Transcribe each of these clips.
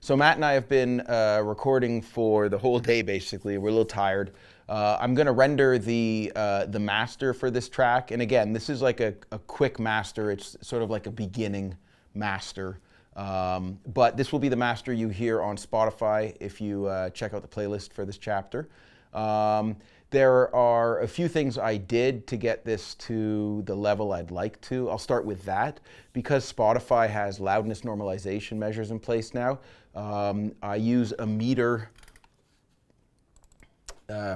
So Matt and I have been recording for the whole day, basically. We're a little tired. I'm going to render the master for this track. And again, this is like a quick master. It's sort of like a beginning master. But this will be the master you hear on Spotify if you check out the playlist for this chapter. There are a few things I did to get this to the level I'd like to. I'll start with that. Because Spotify has loudness normalization measures in place now, I use a meter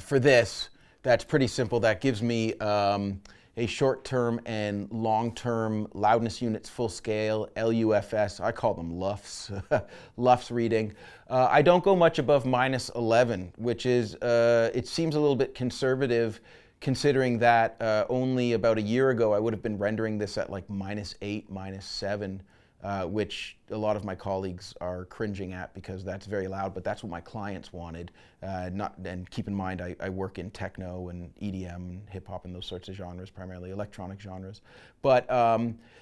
for this. That's pretty simple. That gives me a short-term and long-term loudness units full scale, LUFS. I call them LUFS, LUFS reading. I don't go much above -11, which is, it seems a little bit conservative considering that only about a year ago I would have been rendering this at like -8, -7, which a lot of my colleagues are cringing at because that's very loud, but that's what my clients wanted. And keep in mind, I work in techno and EDM and hip hop and those sorts of genres, primarily electronic genres. But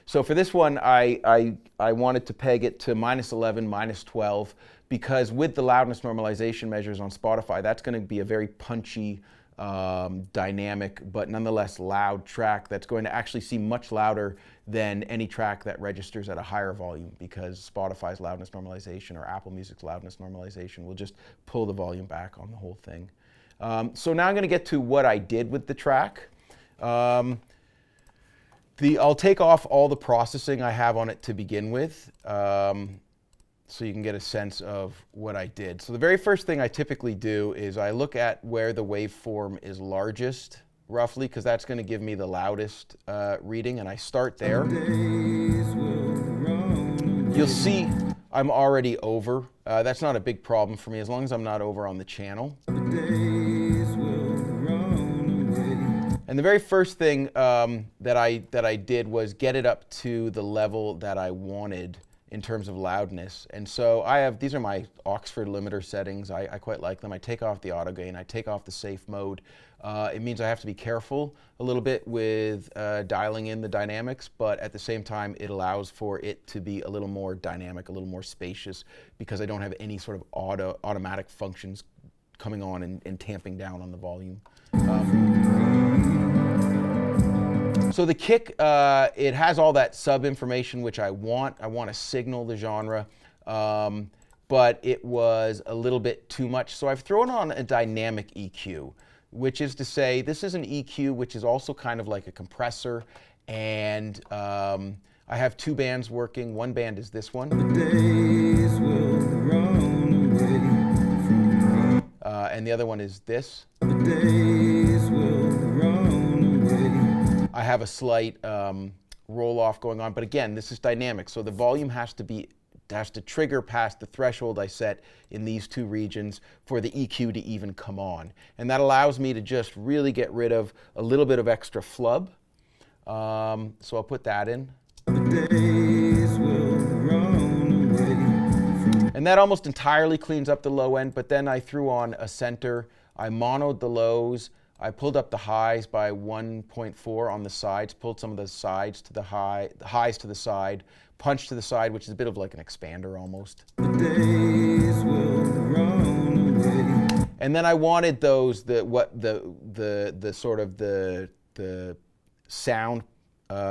so for this one, I wanted to peg it to -11, -12, because with the loudness normalization measures on Spotify, that's going to be a very punchy, dynamic, but nonetheless loud track that's going to actually seem much louder than any track that registers at a higher volume, because Spotify's loudness normalization or Apple Music's loudness normalization will just pull the volume back on the whole thing. So now I'm going to get to what I did with the track. I'll take off all the processing I have on it to begin with, so you can get a sense of what I did. So the very first thing I typically do is I look at where the waveform is largest, roughly, because that's going to give me the loudest reading, and I start there. You'll see I'm already over. That's not a big problem for me as long as I'm not over on the channel. And the very first thing that I did was get it up to the level that I wanted in terms of loudness. And so these are my Oxford limiter settings. I quite like them. I take off the auto gain, I take off the safe mode. It means I have to be careful a little bit with dialing in the dynamics, but at the same time it allows for it to be a little more dynamic, a little more spacious, because I don't have any sort of automatic functions coming on and tamping down on the volume. So the kick, it has all that sub information which I want. I want to signal the genre, but it was a little bit too much. So I've thrown on a dynamic EQ, which is to say this is an EQ which is also kind of like a compressor, and I have two bands working. One band is this one. And the other one is this. I have a slight roll off going on, but again, this is dynamic, so the volume has to trigger past the threshold I set in these two regions for the EQ to even come on. And that allows me to just really get rid of a little bit of extra flub. So I'll put that in. And that almost entirely cleans up the low end, but then I threw on a center, I monoed the lows, I pulled up the highs by 1.4 on the sides, pulled some of the sides to the highs to the side, punched to the side, which is a bit of like an expander almost. And then I wanted those, the sound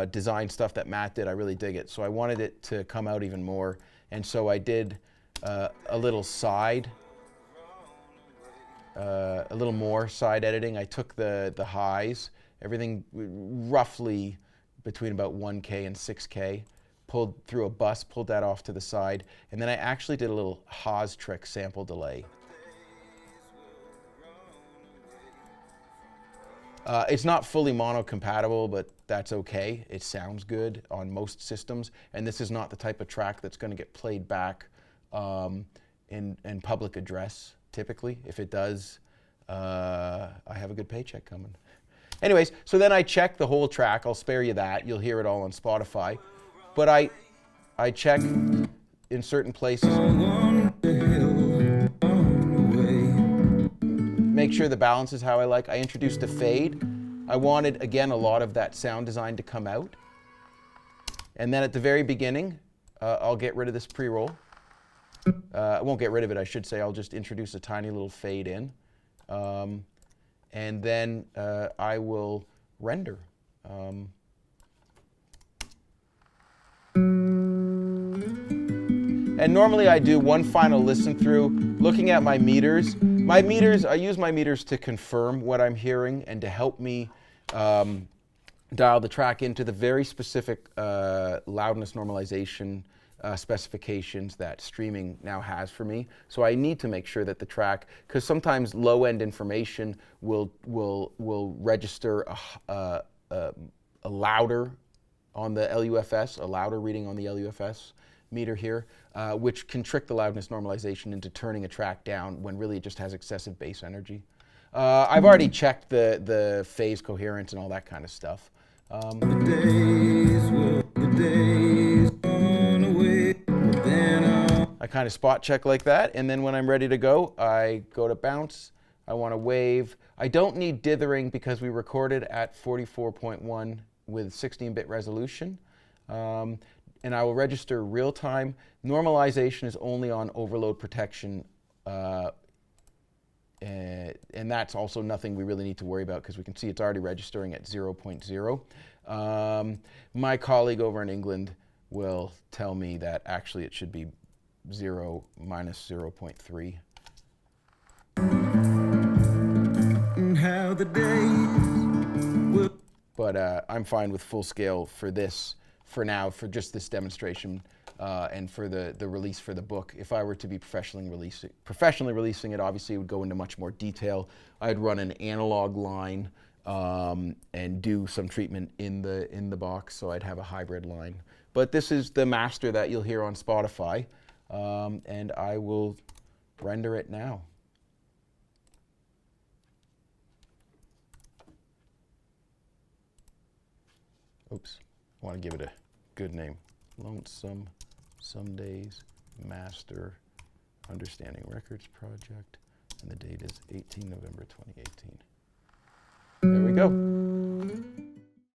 design stuff that Matt did. I really dig it. So I wanted it to come out even more. And so I did a little side. A little more side editing. I took the highs, everything roughly between about 1K and 6K, pulled through a bus, pulled that off to the side, and then I actually did a little Haas trick sample delay. It's not fully mono compatible, but that's okay. It sounds good on most systems, and this is not the type of track that's going to get played back in public address. Typically, if it does, I have a good paycheck coming. Anyways, so then I check the whole track. I'll spare you that. You'll hear it all on Spotify. But I check in certain places. Make sure the balance is how I like. I introduced a fade. I wanted, again, a lot of that sound design to come out. And then at the very beginning, I'll get rid of this pre-roll. I won't get rid of it, I should say. I'll just introduce a tiny little fade in. And then I will render. And normally I do one final listen through, looking at my meters. My meters, I use my meters to confirm what I'm hearing and to help me dial the track into the very specific loudness normalization specifications that streaming now has for me. So I need to make sure that the track, because sometimes low-end information will register a louder on the LUFS, a louder reading on the LUFS meter here, which can trick the loudness normalization into turning a track down when really it just has excessive bass energy. I've already checked the phase coherence and all that kind of stuff. I kind of spot check like that, and then when I'm ready to go, I go to bounce. I want to wave. I don't need dithering because we recorded at 44.1 with 16-bit resolution. And I will register real time. Normalization is only on overload protection, and that's also nothing we really need to worry about because we can see it's already registering at 0.0. My colleague over in England will tell me that actually it should be 0 minus 0.3. But I'm fine with full scale for this, for now, for just this demonstration and for the release for the book. If I were to be professionally releasing it, obviously it would go into much more detail. I'd run an analog line and do some treatment in the box, so I'd have a hybrid line. But this is the master that you'll hear on Spotify, and I will render it now. Oops, I want to give it a good name. Lonesome Somedays Master Understanding Records Project, and the date is 18 November 2018. There we go.